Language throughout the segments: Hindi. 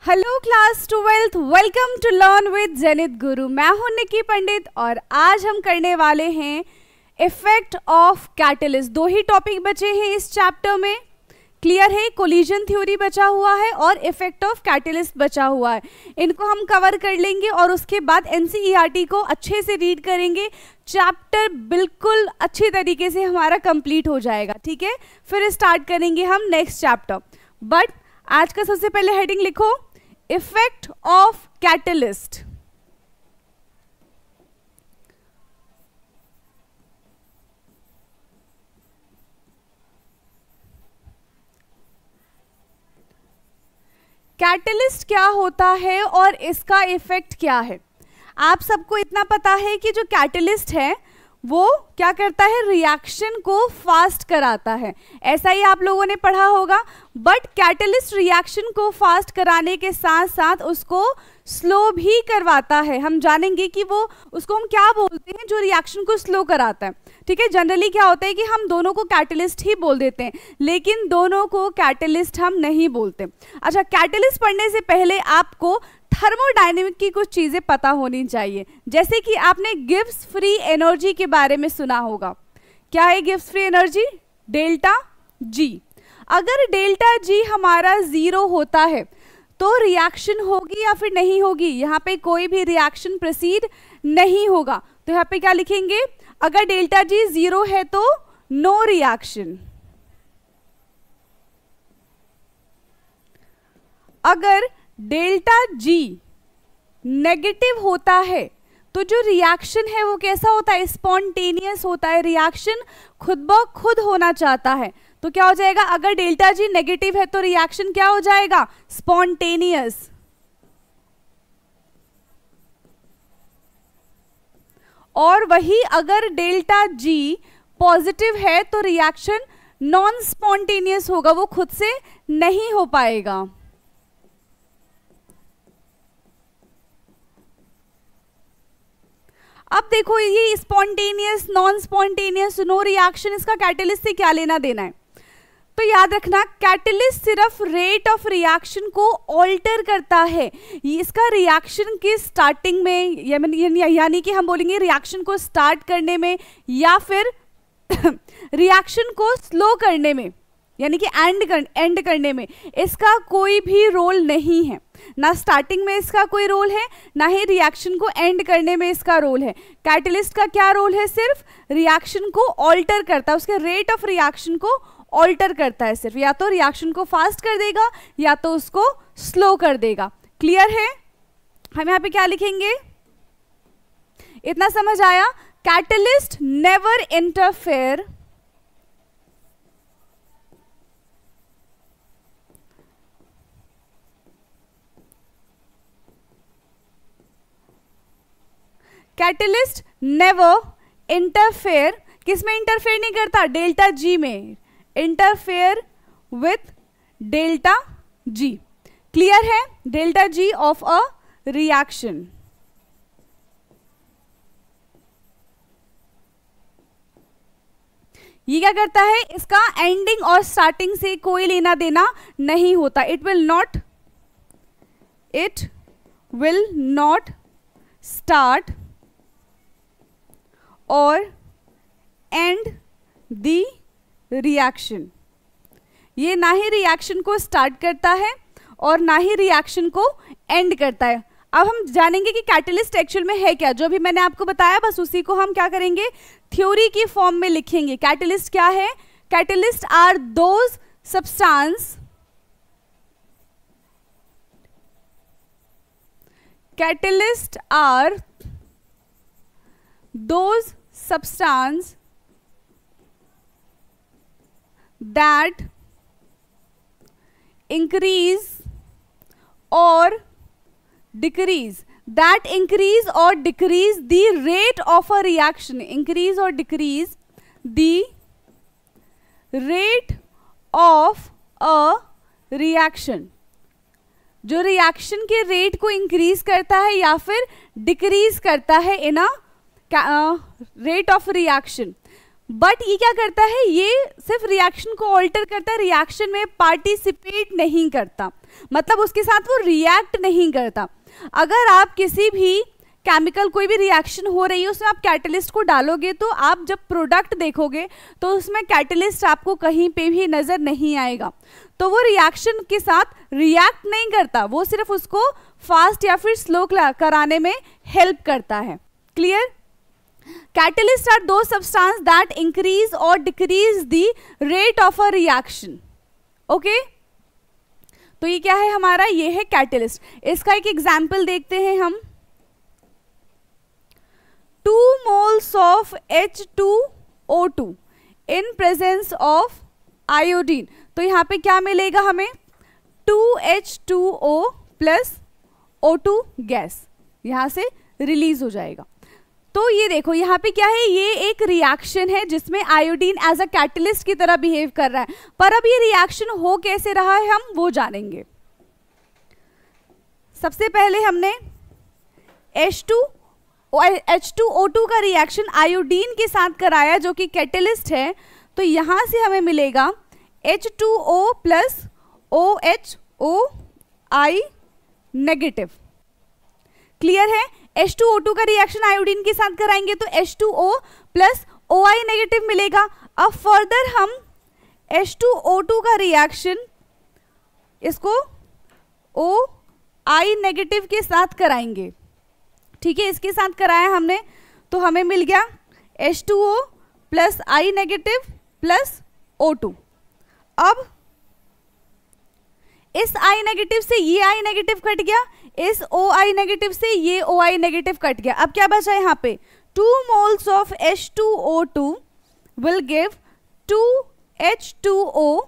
Hello class 12th, welcome to learn with Zenith guru. मैं हूं निकी पंडित और आज हम करने वाले हैं इफेक्ट ऑफ कैटलिस्ट। दो ही टॉपिक बचे हैं इस चैप्टर में, क्लियर है। कोलिजन थ्योरी बचा हुआ है और इफेक्ट ऑफ कैटलिस्ट बचा हुआ है। इनको हम कवर कर लेंगे और उसके बाद एनसीईआरटी को अच्छे से रीड करेंगे। चैप्टर बिल्कुल अच्छी तरीके से हमारा कंप्लीट हो जाएगा, ठीक है। फिर स्टार्ट करेंगे हम नेक्स्ट चैप्टर। बट आज का सबसे पहले हेडिंग लिखो, इफेक्ट ऑफ कैटलिस्ट। कैटलिस्ट क्या होता है और इसका इफेक्ट क्या है। आप सबको इतना पता है कि जो कैटलिस्ट है वो क्या करता है, रिएक्शन को फास्ट कराता है। ऐसा ही आप लोगों ने पढ़ा होगा। बट कैटलिस्ट रिएक्शन को फास्ट कराने के साथ साथ उसको स्लो भी करवाता है। हम जानेंगे कि वो उसको हम क्या बोलते हैं जो रिएक्शन को स्लो कराता है, ठीक है। जनरली क्या होता है कि हम दोनों को कैटलिस्ट ही बोल देते हैं, लेकिन दोनों को कैटलिस्ट हम नहीं बोलते। अच्छा, कैटलिस्ट पढ़ने से पहले आपको थर्मोडायनेमिक की कुछ चीजें पता होनी चाहिए। जैसे कि आपने गिब्स फ्री एनर्जी के बारे में सुना होगा। क्या है Gibbs free energy? Delta G. अगर डेल्टा जी हमारा 0 होता है तो रिएक्शन होगी या फिर नहीं होगी? यहाँ पे कोई भी रिएक्शन प्रोसीड नहीं होगा। तो यहाँ पे क्या लिखेंगे? अगर डेल्टा जी 0 है तो नो रिएक्शन। अगर डेल्टा जी नेगेटिव होता है तो जो रिएक्शन है वो कैसा होता है? स्पॉन्टेनियस होता है। रिएक्शन खुद ब खुद होना चाहता है। तो क्या हो जाएगा? अगर डेल्टा जी नेगेटिव है तो रिएक्शन क्या हो जाएगा? स्पॉन्टेनियस। और वही अगर डेल्टा जी पॉजिटिव है तो रिएक्शन नॉन स्पॉन्टेनियस होगा, वो खुद से नहीं हो पाएगा। अब देखो, ये spontaneous, non spontaneous, no reaction, इसका कैटलिस्ट से क्या लेना देना है? तो याद रखना, कैटलिस्ट सिर्फ रेट ऑफ रिएक्शन को ऑल्टर करता है। इसका रिएक्शन की स्टार्टिंग में यानी कि हम बोलेंगे रिएक्शन को स्टार्ट करने में या फिर रिएक्शन को स्लो करने में, यानी कि एंड करने में इसका कोई भी रोल नहीं है। ना स्टार्टिंग में इसका कोई रोल है, ना ही रिएक्शन को एंड करने में इसका रोल है। कैटलिस्ट का क्या रोल है? सिर्फ रिएक्शन को ऑल्टर करता है, उसके रेट ऑफ रिएक्शन को ऑल्टर करता है। सिर्फ या तो रिएक्शन को फास्ट कर देगा या तो उसको स्लो कर देगा। क्लियर है? हम यहाँ पे क्या लिखेंगे? इतना समझ आया? Catalyst never interfere catalyst never interfere, किसमें इंटरफेयर नहीं करता? डेल्टा जी में। Interfere with delta G. Clear है? Delta G of a reaction. ये क्या करता है? इसका एंडिंग और स्टार्टिंग से कोई लेना देना नहीं होता। इट विल नॉट स्टार्ट और एंड द रिएक्शन। ये ना ही रिएक्शन को स्टार्ट करता है और ना ही रिएक्शन को एंड करता है। अब हम जानेंगे कि कैटलिस्ट एक्चुअल में है क्या। जो भी मैंने आपको बताया बस उसी को हम क्या करेंगे, थ्योरी की फॉर्म में लिखेंगे। कैटलिस्ट क्या है? Catalyst are those substance, catalyst are those substance that increase or decrease the rate of a reaction, increase or decrease the rate of a reaction, जो रिएक्शन के रेट को इंक्रीज करता है या फिर डिक्रीज करता है in a rate of reaction. But ये क्या करता है, ये सिर्फ रिएक्शन को ऑल्टर करता है, रिएक्शन में पार्टिसिपेट नहीं करता, मतलब उसके साथ वो रिएक्ट नहीं करता। अगर आप किसी भी केमिकल, कोई भी रिएक्शन हो रही है, उसमें आप कैटलिस्ट को डालोगे तो आप जब प्रोडक्ट देखोगे तो उसमें कैटलिस्ट आपको कहीं पे भी नजर नहीं आएगा। तो वो रिएक्शन के साथ रिएक्ट नहीं करता, वो सिर्फ उसको फास्ट या फिर स्लो कराने में हेल्प करता है। Clear? Catalysts are those substances that increase or decrease the rate of a reaction. Okay? तो ये क्या है हमारा, ये है कैटलिस्ट। इसका एक एग्जाम्पल देखते हैं हम। 2 moles of H2O2 in presence of iodine। तो यहाँ पे क्या मिलेगा हमें, 2H2O प्लस O2 गैस यहाँ से रिलीज हो जाएगा। तो ये देखो यहाँ पे क्या है, ये एक रिएक्शन है जिसमें आयोडीन एज अ कैटलिस्ट की तरह बिहेव कर रहा है। पर अब ये रिएक्शन हो कैसे रहा है हम वो जानेंगे। सबसे पहले हमने H2O2 का रिएक्शन आयोडीन के साथ कराया जो कि कैटलिस्ट है। तो यहाँ से हमें मिलेगा H2O plus OHOI negative. Clear है? H2O2 का रिएक्शन आयोडीन के साथ कराएंगे तो H2O प्लस OI नेगेटिव मिलेगा। अब फर्दर हम H2O2 का रिएक्शन इसको OI नेगेटिव के साथ कराएंगे। ठीक है, इसके साथ कराया हमने तो हमें मिल गया H2O plus I negative plus O2। अब इस I नेगेटिव से ये I नेगेटिव कट गया, इस OI नेगेटिव से ये OI नेगेटिव कट गया। अब क्या बचा यहाँ पे, 2 moles of H2O2 will give 2H2O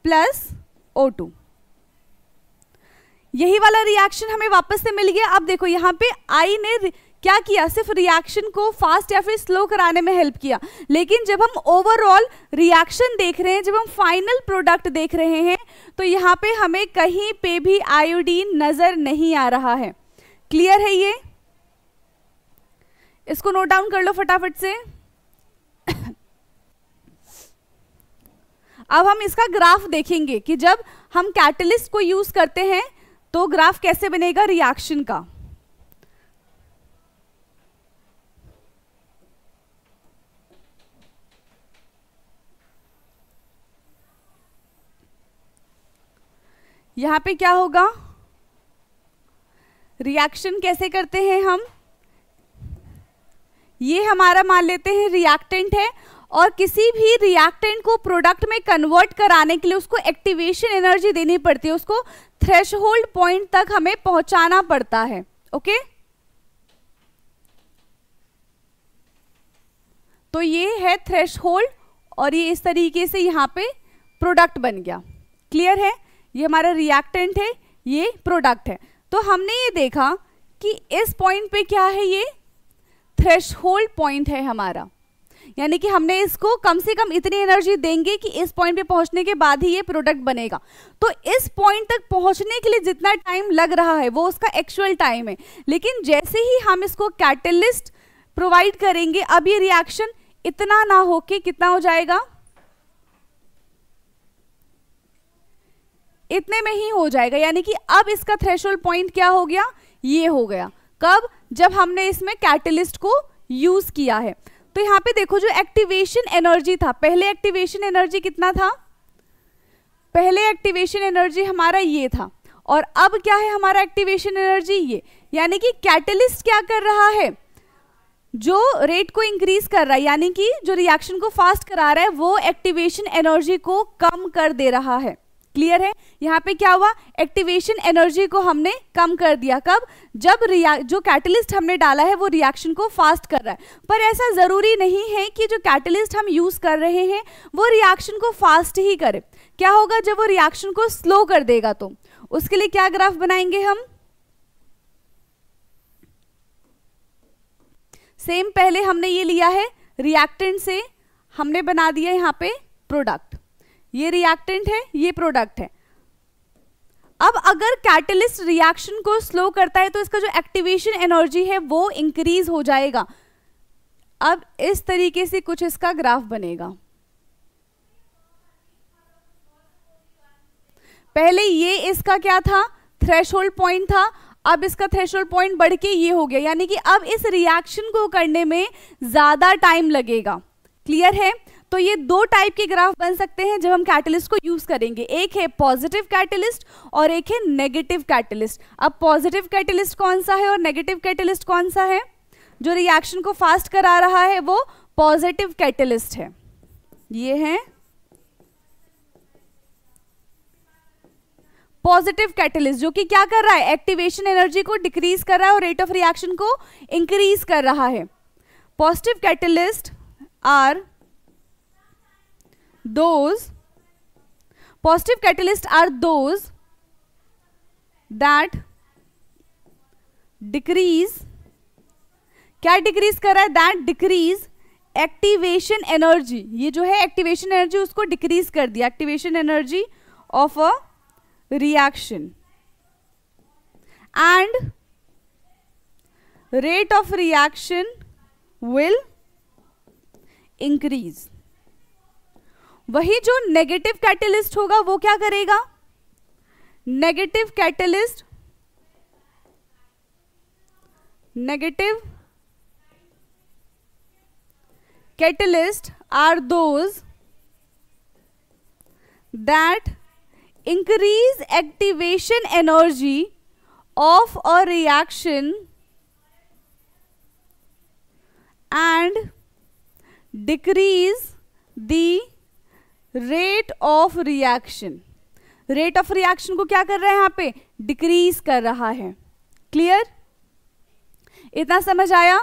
plus O2। यही वाला रिएक्शन हमें वापस से मिल गया। अब देखो यहाँ पे I ने क्या किया, सिर्फ रिएक्शन को फास्ट या फिर स्लो कराने में हेल्प किया, लेकिन जब हम ओवरऑल रिएक्शन देख रहे हैं, जब हम फाइनल प्रोडक्ट देख रहे हैं तो यहाँ पे हमें कहीं पे भी आयोडीन नजर नहीं आ रहा है। क्लियर है ये? इसको नोट डाउन कर लो फटाफट से। अब हम इसका ग्राफ देखेंगे कि जब हम कैटलिस्ट को यूज करते हैं तो ग्राफ कैसे बनेगा रिएक्शन का। यहां पे क्या होगा, रिएक्शन कैसे करते हैं हम, ये हमारा मान लेते हैं रिएक्टेंट है और किसी भी रिएक्टेंट को प्रोडक्ट में कन्वर्ट कराने के लिए उसको एक्टिवेशन एनर्जी देनी पड़ती है, उसको थ्रेशहोल्ड पॉइंट तक हमें पहुंचाना पड़ता है। ओके, तो ये है थ्रेशहोल्ड और ये इस तरीके से यहाँ पे प्रोडक्ट बन गया। क्लियर है? ये हमारा रिएक्टेंट है, ये प्रोडक्ट है। तो हमने ये देखा कि इस पॉइंट पे क्या है, ये थ्रेशहोल्ड पॉइंट है हमारा, यानी कि हमने इसको कम से कम इतनी एनर्जी देंगे कि इस पॉइंट पे पहुंचने के बाद ही ये प्रोडक्ट बनेगा। तो इस पॉइंट तक पहुंचने के लिए जितना टाइम लग रहा है वो उसका एक्चुअल टाइम है, लेकिन जैसे ही हम इसको कैटलिस्ट प्रोवाइड करेंगे अब ये रिएक्शन इतना ना होके कितना हो जाएगा, इतने में ही हो जाएगा। यानी कि अब इसका थ्रेशोल्ड पॉइंट क्या हो गया, ये हो गया। कब? जब हमने इसमें कैटलिस्ट को यूज किया है। तो यहाँ पे देखो जो एक्टिवेशन एनर्जी था, पहले एक्टिवेशन एनर्जी कितना था, पहले एक्टिवेशन एनर्जी हमारा ये था और अब क्या है हमारा एक्टिवेशन एनर्जी ये। यानी कि कैटलिस्ट क्या कर रहा है, जो रेट को इंक्रीज कर रहा है, यानी कि जो रिएक्शन को फास्ट करा रहा है वो एक्टिवेशन एनर्जी को कम कर दे रहा है। क्लियर है? यहाँ पे क्या हुआ, एक्टिवेशन एनर्जी को हमने कम कर दिया। कब? जब जो कैटलिस्ट हमने डाला है वो रिएक्शन को फास्ट कर रहा है। पर ऐसा जरूरी नहीं है कि जो कैटलिस्ट हम यूज कर रहे हैं वो रिएक्शन को फास्ट ही करे। क्या होगा जब वो रिएक्शन को स्लो कर देगा, तो उसके लिए क्या ग्राफ बनाएंगे हम, सेम पहले हमने ये लिया है रिएक्टेंट से हमने बना दिया यहाँ पे प्रोडक्ट, ये रिएक्टेंट है ये प्रोडक्ट है। अब अगर कैटलिस्ट रिएक्शन को स्लो करता है तो इसका जो एक्टिवेशन एनर्जी है वो इंक्रीज हो जाएगा। अब इस तरीके से कुछ इसका ग्राफ बनेगा। पहले ये इसका क्या था, थ्रेशोल्ड पॉइंट था, अब इसका थ्रेशोल्ड पॉइंट बढ़ के ये हो गया, यानी कि अब इस रिएक्शन को करने में ज्यादा टाइम लगेगा। क्लियर है? तो ये दो टाइप के ग्राफ बन सकते हैं जब हम कैटलिस्ट को यूज करेंगे, एक है पॉजिटिव कैटलिस्ट और एक है नेगेटिव कैटलिस्ट। अब पॉजिटिव कैटलिस्ट कौन सा है और नेगेटिव कैटलिस्ट कौन सा है? जो रिएक्शन को फास्ट करा रहा है वो पॉजिटिव कैटलिस्ट है। ये है पॉजिटिव कैटलिस्ट, जो कि क्या कर रहा है, एक्टिवेशन एनर्जी को डिक्रीज कर रहा है और रेट ऑफ रिएक्शन को इंक्रीज कर रहा है। Positive catalyst are those that decrease, क्या डिक्रीज कर रहा है, दैट डिक्रीज एक्टिवेशन एनर्जी। ये जो है एक्टिवेशन एनर्जी उसको डिक्रीज कर दिया, activation energy of a reaction, and rate of reaction will increase. वही जो नेगेटिव कैटलिस्ट होगा वो क्या करेगा, negative catalyst are those that increase activation energy of a reaction and decrease the rate of reaction. Rate of reaction को क्या कर रहा है, यहाँ पे डिक्रीज कर रहा है। क्लियर? इतना समझ आया?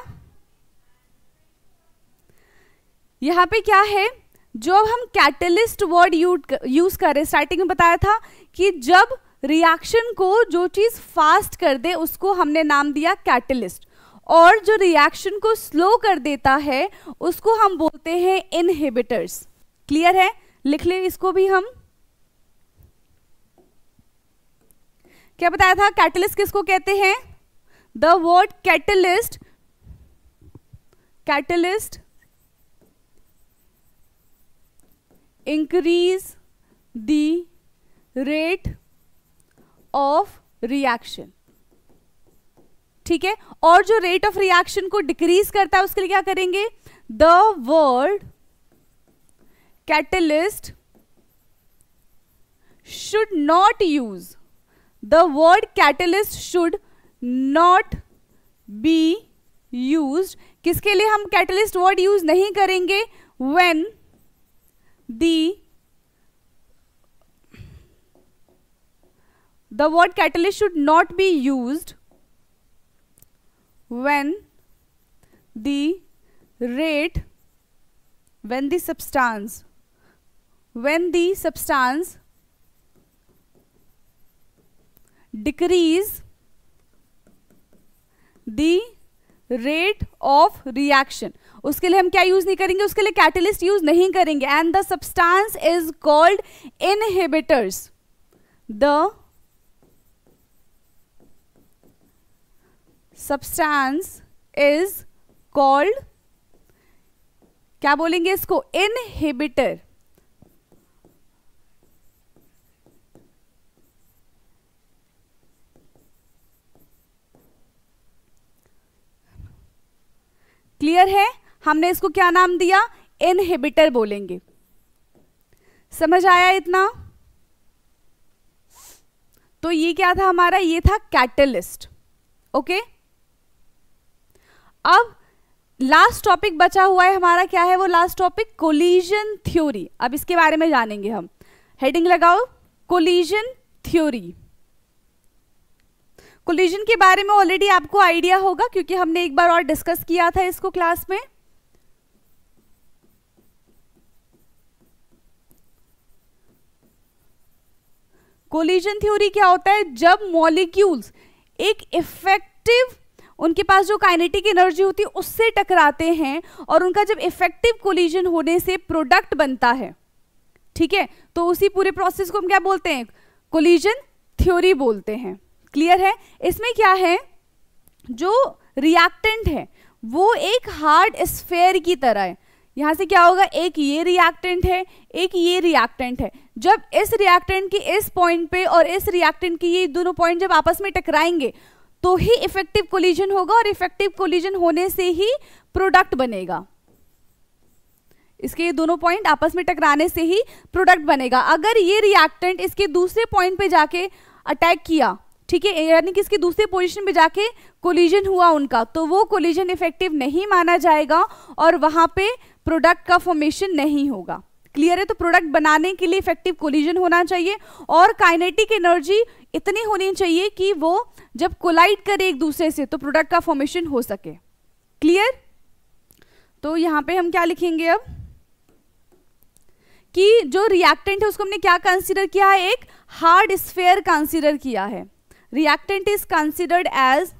यहां पे क्या है, जो हम कैटलिस्ट वर्ड यूज कर रहे, स्टार्टिंग में बताया था कि जब रिएक्शन को जो चीज फास्ट कर दे उसको हमने नाम दिया कैटलिस्ट, और जो रिएक्शन को स्लो कर देता है उसको हम बोलते हैं इनहिबिटर्स। क्लियर है? लिख ले इसको भी हम। क्या बताया था, कैटलिस्ट किसको कहते हैं? The word catalyst increase the rate of reaction. ठीक है? और जो रेट ऑफ रिएक्शन को डिक्रीज करता है उसके लिए क्या करेंगे, the word catalyst should not use, the word catalyst should not be used। किसके लिए हम catalyst word यूज नहीं करेंगे, when the word catalyst should not be used when the substance decrease the rate of reaction। उसके लिए हम क्या यूज नहीं करेंगे, उसके लिए कैटलिस्ट यूज नहीं करेंगे। And the substance is called inhibitors. The substance is called, क्या बोलेंगे इसको, इनहिबिटर। क्लियर है? हमने इसको क्या नाम दिया, इनहिबिटर बोलेंगे। समझ आया इतना? तो ये क्या था हमारा, ये था कैटलिस्ट। ओके, अब लास्ट टॉपिक बचा हुआ है हमारा, क्या है वो लास्ट टॉपिक, कोलिजन थ्योरी। अब इसके बारे में जानेंगे हम। हेडिंग लगाओ, कोलिजन थ्योरी। कोलिजन के बारे में ऑलरेडी आपको आइडिया होगा क्योंकि हमने एक बार और डिस्कस किया था इसको क्लास में। कोलिजन थ्योरी क्या होता है, जब मॉलिक्यूल्स एक इफेक्टिव, उनके पास जो काइनेटिक एनर्जी होती है उससे टकराते हैं और उनका जब इफेक्टिव कोलिजन होने से प्रोडक्ट बनता है। ठीक है, तो उसी पूरे प्रोसेस को हम क्या बोलते हैं, कोलिजन थ्योरी बोलते हैं। क्लियर है? इसमें क्या है, जो रिएक्टेंट है वो एक हार्ड स्फेयर की तरह है। यहाँ से क्या होगा, एक ये रिएक्टेंट है, एक ये रिएक्टेंट है। जब इस रिएक्टेंट की इस पॉइंट पे और इस रिएक्टेंट की ये दोनों पॉइंट जब आपस में टकराएंगे तो ही इफेक्टिव कोलिजन होगा, और इफेक्टिव कोलिजन होने से ही प्रोडक्ट बनेगा। इसके ये दोनों पॉइंट आपस में टकराने से ही प्रोडक्ट बनेगा। अगर ये रिएक्टेंट इसके दूसरे पॉइंट पे जाके अटैक किया, ठीक है, यानी कि इसकी दूसरी पोजीशन पे जाके कोलिजन हुआ उनका, तो वो कोलिजन इफेक्टिव नहीं माना जाएगा और वहां पे प्रोडक्ट का फॉर्मेशन नहीं होगा। क्लियर है? तो प्रोडक्ट बनाने के लिए इफेक्टिव कोलिजन होना चाहिए और काइनेटिक एनर्जी इतनी होनी चाहिए कि वो जब कोलाइड करे एक दूसरे से तो प्रोडक्ट का फॉर्मेशन हो सके। क्लियर? तो यहां पे हम क्या लिखेंगे अब कि जो रिएक्टेंट है उसको हमने क्या कंसीडर किया है, एक हार्ड स्फेयर कंसीडर किया है। Reactant is considered as,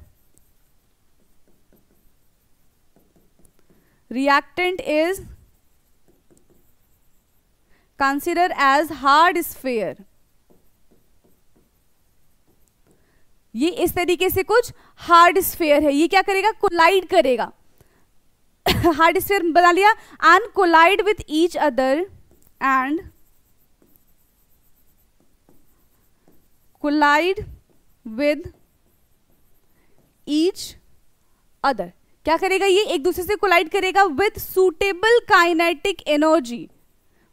reactant is considered as hard sphere। ये इस तरीके से कुछ हार्ड स्फेयर है, ये क्या करेगा, कोलाइड करेगा। हार्ड स्फेयर बना लिया, and collide with each other, and collide with each other. क्या करेगा, ये एक दूसरे से कोलाइड करेगा with suitable kinetic energy,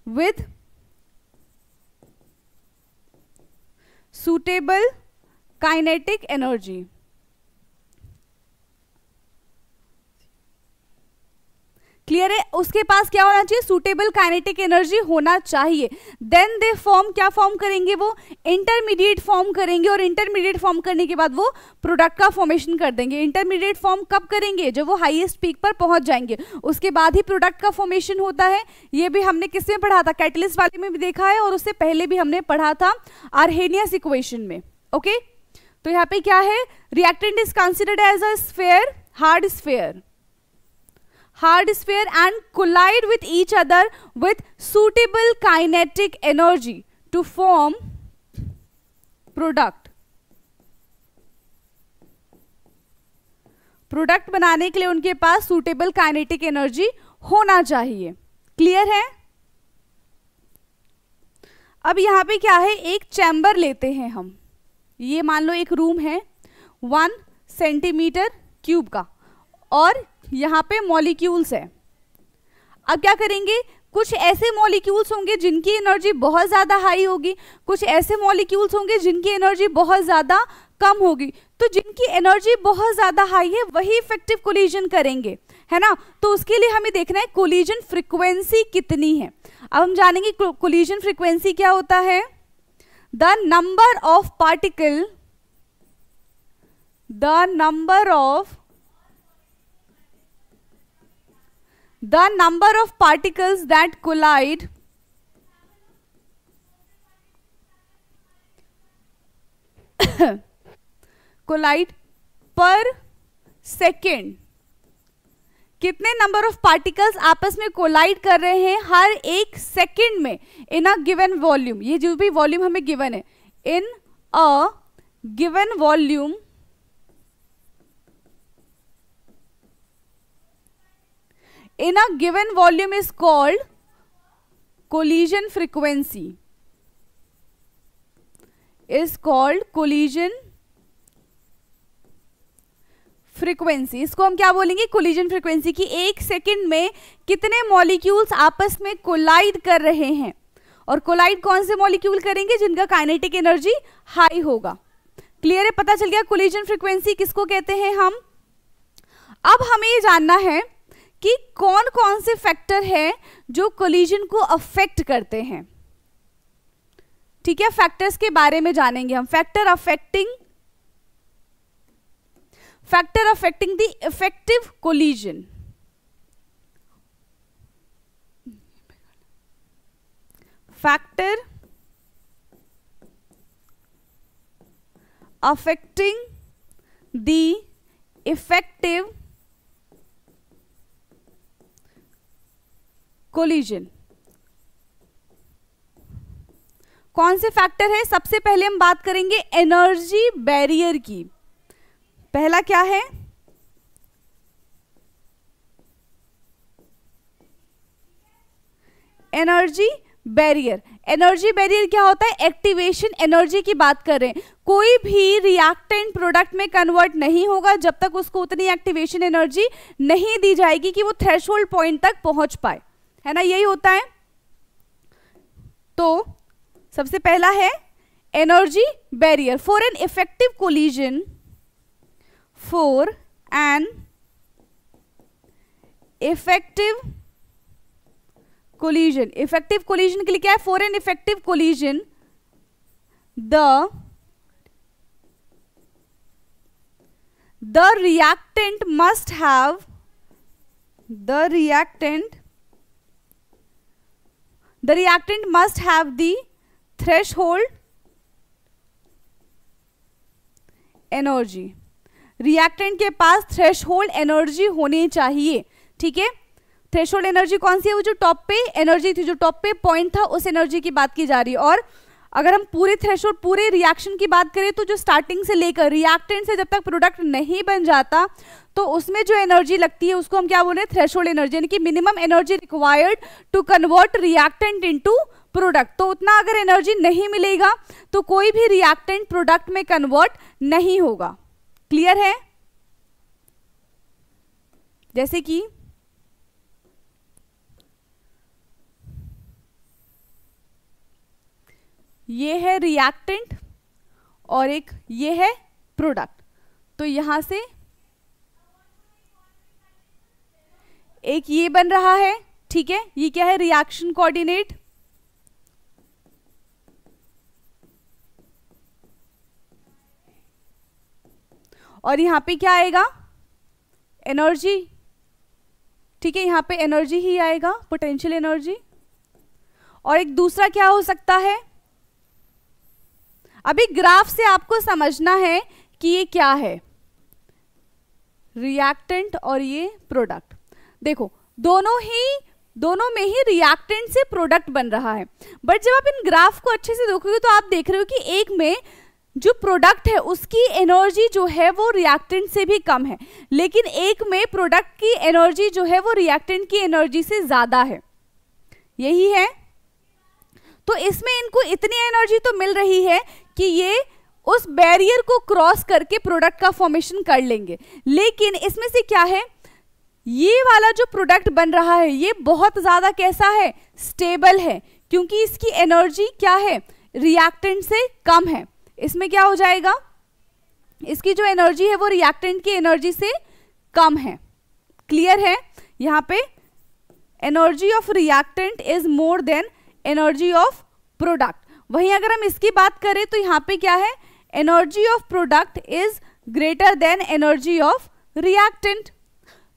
with suitable kinetic energy. Clear है? उसके पास क्या होना चाहिए, सूटेबल काइनेटिक एनर्जी होना चाहिए। देन दे फॉर्म, क्या फॉर्म करेंगे, वो इंटरमीडिएट फॉर्म करेंगे, और इंटरमीडिएट फॉर्म करने के बाद वो प्रोडक्ट का फॉर्मेशन कर देंगे। इंटरमीडिएट फॉर्म कब करेंगे, जब वो हाईएस्ट पीक पर पहुंच जाएंगे, उसके बाद ही प्रोडक्ट का फॉर्मेशन होता है। ये भी हमने किसमें पढ़ा था, कैटलिस्ट वाले में भी देखा है, और उससे पहले भी हमने पढ़ा था आर्हेनियस इक्वेशन में। ओके, तो यहाँ पे क्या है, reactant is considered as a sphere, hard sphere, hard sphere and collide with each other with suitable kinetic energy to form product। Product बनाने के लिए उनके पास सुटेबल काइनेटिक एनर्जी होना चाहिए। क्लियर है? अब यहां पे क्या है, एक चैम्बर लेते हैं हम, ये मान लो एक रूम है 1 सेंटीमीटर क्यूब का, और यहां पे मॉलिक्यूल्स है। अब क्या करेंगे, कुछ ऐसे मॉलिक्यूल्स होंगे जिनकी एनर्जी बहुत ज्यादा हाई होगी, कुछ ऐसे मॉलिक्यूल्स होंगे जिनकी एनर्जी बहुत ज्यादा कम होगी। तो जिनकी एनर्जी बहुत ज्यादा हाई है वही इफेक्टिव कोलिजन करेंगे, है ना। तो उसके लिए हमें देखना है कोलिजन फ्रीक्वेंसी कितनी है। अब हम जानेंगे कोलिजन फ्रीक्वेंसी क्या होता है, the number of particle, the number of particles that collide per second। कितने नंबर ऑफ पार्टिकल्स आपस में कोलाइड कर रहे हैं हर एक सेकेंड में इन अ गिवन वॉल्यूम। ये जो भी वॉल्यूम हमें गिवन है, in a given volume, in a given volume is called collision frequency, is called collision frequency। इसको हम क्या बोलेंगे, कोलिजन फ्रीक्वेंसी की एक सेकंड में कितने मॉलिक्यूल्स आपस में कोलाइड कर रहे हैं, और कोलाइड कौन से मॉलिक्यूल करेंगे, जिनका काइनेटिक एनर्जी हाई होगा। क्लियर है? पता चल गया कोलिजन फ्रीक्वेंसी किसको कहते हैं हम। अब हमें ये जानना है कि कौन कौन से फैक्टर हैं जो कोलिजन को अफेक्ट करते हैं। ठीक है, फैक्टर्स के बारे में जानेंगे हम। Factor affecting the effective collision. Factor affecting the effective collision. कौन से फैक्टर है, सबसे पहले हम बात करेंगे एनर्जी बैरियर की। पहला क्या है, एनर्जी बैरियर। एनर्जी बैरियर क्या होता है? एक्टिवेशन एनर्जी की बात कर रहे हैं। कोई भी रिएक्टेंट प्रोडक्ट में कन्वर्ट नहीं होगा जब तक उसको उतनी एक्टिवेशन एनर्जी नहीं दी जाएगी कि वो थ्रेशोल्ड पॉइंट तक पहुंच पाए, है ना, यही होता है। तो सबसे पहला है energy barrier. For an effective collision, for an effective collision, effective collision के लिए क्या है? For an effective collision the reactant must have the threshold energy. Reactant के पास थ्रेशोल्ड एनर्जी होनी चाहिए, ठीक है। थ्रेशोल्ड एनर्जी कौन सी है? वो जो टॉप पे एनर्जी थी, जो टॉप पे पॉइंट था, उस एनर्जी की बात की जा रही है। और अगर हम पूरे थ्रेशोल्ड, पूरे रिएक्शन की बात करें तो जो स्टार्टिंग से लेकर रिएक्टेंट से जब तक प्रोडक्ट नहीं बन जाता तो उसमें जो एनर्जी लगती है उसको हम क्या बोल रहे हैं? थ्रेशोल्ड एनर्जी, यानी कि minimum energy required to convert reactant into product. तो उतना अगर एनर्जी नहीं मिलेगा तो कोई भी रिएक्टेंट प्रोडक्ट में कन्वर्ट नहीं होगा। क्लियर है? जैसे कि ये है रिएक्टेंट और एक ये है प्रोडक्ट। तो यहां से एक ये बन रहा है, ठीक है, ये क्या है? Reaction coordinate. और यहां पे क्या आएगा? एनर्जी, ठीक है, यहां पे एनर्जी ही आएगा, पोटेंशियल एनर्जी। और एक दूसरा क्या हो सकता है? अभी ग्राफ से आपको समझना है कि ये क्या है, रिएक्टेंट और ये प्रोडक्ट। देखो दोनों में ही रिएक्टेंट से प्रोडक्ट बन रहा है, बट जब आप इन ग्राफ को अच्छे से देखोगे तो आप देख रहे हो कि एक में जो प्रोडक्ट है उसकी एनर्जी जो है वो रिएक्टेंट से भी कम है, लेकिन एक में प्रोडक्ट की एनर्जी जो है वो रिएक्टेंट की एनर्जी से ज्यादा है। यही है। तो इसमें इनको इतनी एनर्जी तो मिल रही है कि ये उस बैरियर को क्रॉस करके प्रोडक्ट का फॉर्मेशन कर लेंगे, लेकिन इसमें से क्या है? ये वाला जो प्रोडक्ट बन रहा है ये बहुत ज्यादा कैसा है? स्टेबल है, क्योंकि इसकी एनर्जी क्या है? रिएक्टेंट से कम है। इसमें क्या हो जाएगा? इसकी जो एनर्जी है वो रिएक्टेंट की एनर्जी से कम है। क्लियर है? यहां पे energy of reactant is more than energy of product. वहीं अगर हम इसकी बात करें तो यहां पे क्या है? Energy of product is greater than energy of reactant.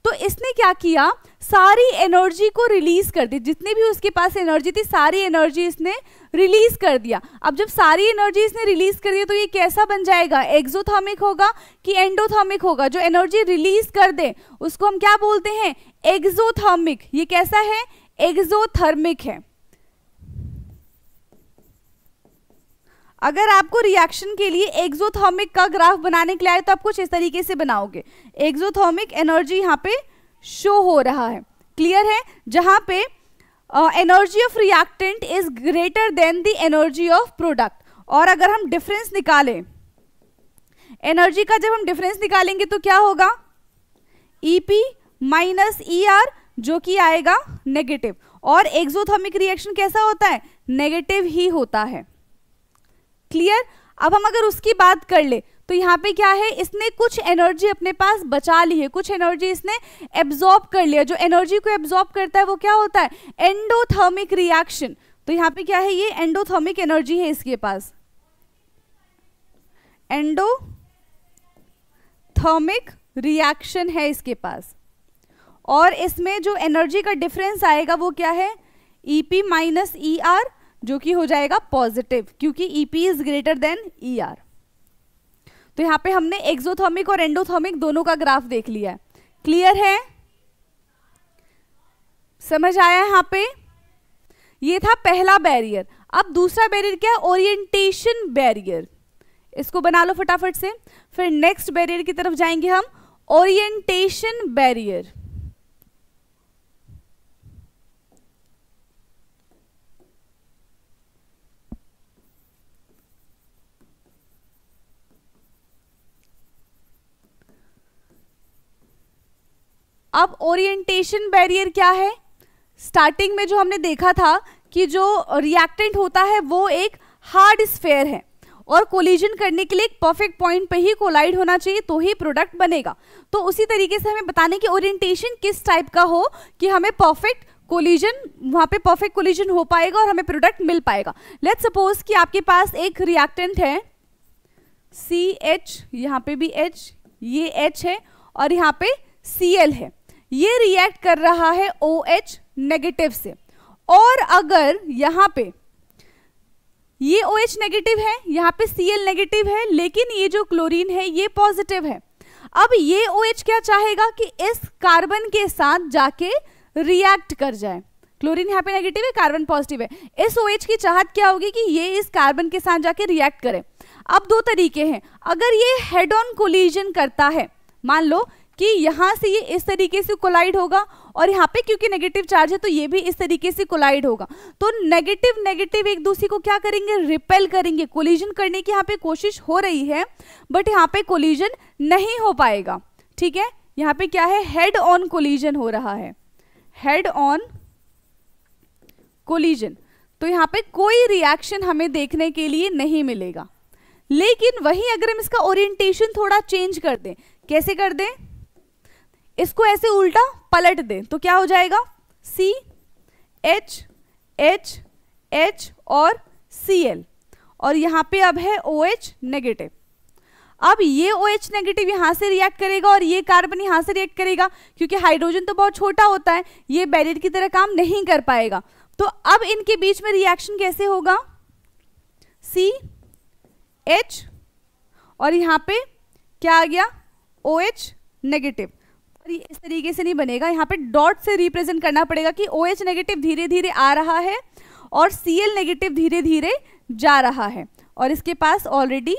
तो इसने क्या किया? सारी एनर्जी को रिलीज कर दी, जितनी भी उसके पास एनर्जी थी सारी एनर्जी इसने रिलीज कर दिया। अब जब सारी एनर्जी इसने रिलीज कर दिया तो ये कैसा बन जाएगा? एक्सोथर्मिक होगा कि एंडोथर्मिक होगा? जो एनर्जी रिलीज कर दे उसको हम क्या बोलते हैं? एक्सोथर्मिक। ये कैसा है? एक्सोथर्मिक है। अगर आपको रिएक्शन के लिए एक्सोथर्मिक का ग्राफ बनाने के लिए आए तो आप कुछ इस तरीके से बनाओगे। एक्सोथर्मिक एनर्जी यहाँ पे शो हो रहा है। क्लियर है? जहां पे energy of reactant is greater than the energy of product. और अगर हम डिफरेंस निकालें एनर्जी का, जब हम डिफरेंस निकालेंगे तो क्या होगा? EP माइनस ER, जो कि आएगा नेगेटिव। और एक्सोथर्मिक रिएक्शन कैसा होता है? नेगेटिव ही होता है। क्लियर? अब हम अगर उसकी बात कर ले तो यहाँ पे क्या है? इसने कुछ एनर्जी अपने पास बचा ली है, कुछ एनर्जी इसने एब्जॉर्ब कर लिया। जो एनर्जी को एब्जॉर्ब करता है वो क्या होता है? Endothermic reaction. तो यहाँ पे क्या है? ये एंडोथर्मिक एनर्जी है इसके पास, एंडोथर्मिक रिएक्शन है इसके पास। और इसमें जो एनर्जी का डिफरेंस आएगा वो क्या है? EP माइनस ER, जो कि हो जाएगा पॉजिटिव, क्योंकि EP is greater than ER। तो यहां पे हमने एक्सोथर्मिक और एंडोथर्मिक दोनों का ग्राफ देख लिया है। क्लियर है? समझ आया? यहां पे ये था पहला बैरियर। अब दूसरा बैरियर क्या है? Orientation barrier. इसको बना लो फटाफट से, फिर नेक्स्ट बैरियर की तरफ जाएंगे हम। Orientation barrier. अब ओरिएंटेशन बैरियर क्या है? स्टार्टिंग में जो हमने देखा था कि जो रिएक्टेंट होता है वो एक हार्ड स्फेयर है और कोलिजन करने के लिए एक परफेक्ट पॉइंट पे ही कोलाइड होना चाहिए तो ही प्रोडक्ट बनेगा। तो उसी तरीके से हमें बताने की ओरिएंटेशन किस टाइप का हो कि हमें परफेक्ट कोलिजन, वहां पे परफेक्ट कोलिजन हो पाएगा और हमें प्रोडक्ट मिल पाएगा। लेट्स सपोज कि आपके पास एक रिएक्टेंट है CH, यहाँ पे भी H, ये H है और यहाँ पे Cl है, ये रिएक्ट कर रहा है OH नेगेटिव से। और अगर यहाँ पे ये OH नेगेटिव है, यहाँ पे Cl नेगेटिव है, लेकिन ये जो क्लोरीन है ये पॉजिटिव है। अब ये OH क्या चाहेगा कि इस कार्बन के साथ जाके रिएक्ट कर जाए। क्लोरीन यहाँ पे नेगेटिव है, कार्बन पॉजिटिव है। इस OH की चाहत क्या होगी कि ये इस कार्बन के साथ जाके रिएक्ट करे। अब दो तरीके हैं, अगर ये हेड ऑन कोलिजन करता है, मान लो कि यहाँ से ये इस तरीके से कोलाइड होगा और यहाँ पे क्योंकि नेगेटिव चार्ज है तो ये भी इस तरीके से कोलाइड होगा, तो नेगेटिव नेगेटिव एक दूसरे को क्या करेंगे, रिपेल करेंगे। कोलिजन करने की यहाँ पे कोशिश हो रही है बट यहाँ पे कोलिजन नहीं हो पाएगा। ठीक है, यहाँ पे क्या है, हेड ऑन कोलिजन हो रहा है, हेड ऑन कोलिजन। तो यहाँ पे कोई रिएक्शन हमें देखने के लिए नहीं मिलेगा। लेकिन वही अगर हम इसका ओरिएंटेशन थोड़ा चेंज कर दें, कैसे कर दें, इसको ऐसे उल्टा पलट दें तो क्या हो जाएगा, C H H H और Cl, और यहाँ पे अब है OH नेगेटिव। अब ये OH नेगेटिव यहाँ से रिएक्ट करेगा और ये कार्बन यहाँ से रिएक्ट करेगा, क्योंकि हाइड्रोजन तो बहुत छोटा होता है, ये बैरियर की तरह काम नहीं कर पाएगा। तो अब इनके बीच में रिएक्शन कैसे होगा, C H और यहाँ पे क्या आ गया, OH नेगेटिव। और ये इस तरीके से नहीं बनेगा, यहाँ पे डॉट से रिप्रेजेंट करना पड़ेगा कि OH नेगेटिव धीरे धीरे आ रहा है और Cl नेगेटिव धीरे धीरे जा रहा है, और इसके पास ऑलरेडी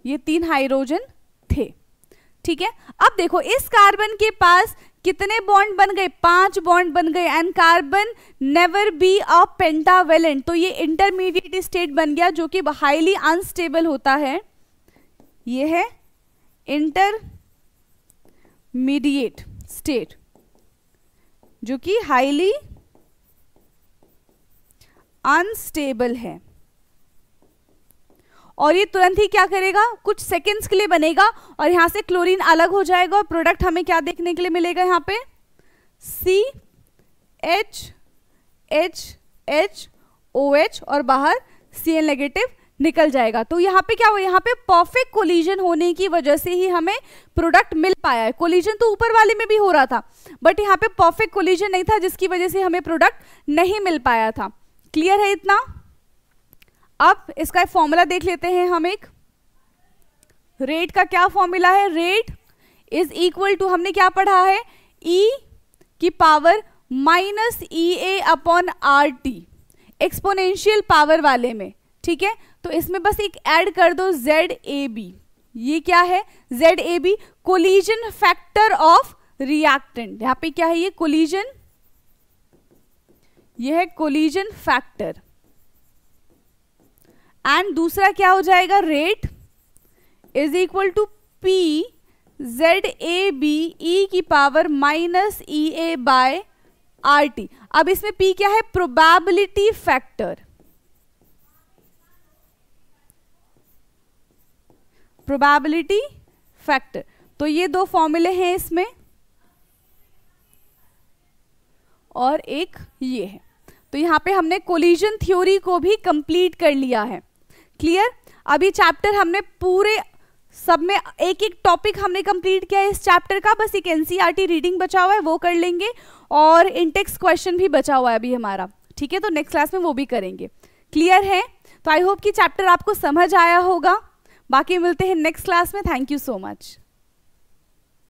ये 3 हाइड्रोजन थे। ठीक है, अब देखो इस कार्बन के पास कितने बॉन्ड बन गए, 5 बॉन्ड बन गए, and carbon never be a pentavalent, तो ये इंटरमीडिएट स्टेट बन गया जो कि हाईली अनस्टेबल होता है। ये है इंटरमीडिएट स्टेट जो कि हाईली अनस्टेबल है, और ये तुरंत ही क्या करेगा, कुछ सेकंड्स के लिए बनेगा और यहां से क्लोरीन अलग हो जाएगा और प्रोडक्ट हमें क्या देखने के लिए मिलेगा, यहाँ पे C H H H OH और बाहर Cl नेगेटिव निकल जाएगा। तो यहाँ पे क्या हुआ, यहाँ पे परफेक्ट कोलिजन होने की वजह से ही हमें प्रोडक्ट मिल पाया है। कोलिजन तो ऊपर वाले में भी हो रहा था बट यहाँ पे परफेक्ट कोलिजन नहीं था, जिसकी वजह से हमें प्रोडक्ट नहीं मिल पाया था। क्लियर है इतना? अब इसका फॉर्मूला देख लेते हैं हम। एक रेट का क्या फॉर्मूला है, रेट इज इक्वल टू, हमने क्या पढ़ा है, E की power minus EA upon RT, exponential power वाले में। ठीक है, तो इसमें बस एक ऐड कर दो ZAB। ये क्या है, ZAB collision factor of reactant. यहाँ पे क्या है, ये कोलिजन, ये है कोलिजन फैक्टर, एंड दूसरा क्या हो जाएगा, rate is equal to P ZAB E की power minus EA by RT। अब इसमें P क्या है, प्रोबेबिलिटी फैक्टर, प्रोबेबिलिटी फैक्टर। तो ये दो फॉर्मूले हैं इसमें, और एक ये है। तो यहाँ पे हमने कोलिजन थ्योरी को भी कंप्लीट कर लिया है। क्लियर? अभी चैप्टर हमने पूरे सब में एक एक टॉपिक हमने कंप्लीट किया है इस चैप्टर का, बस एक NCERT रीडिंग बचा हुआ है वो कर लेंगे, और इंटेक्स क्वेश्चन भी बचा हुआ है अभी हमारा। ठीक है, तो नेक्स्ट क्लास में वो भी करेंगे। क्लियर है? तो आई होप कि चैप्टर आपको समझ आया होगा। बाकी मिलते हैं नेक्स्ट क्लास में। Thank you so much.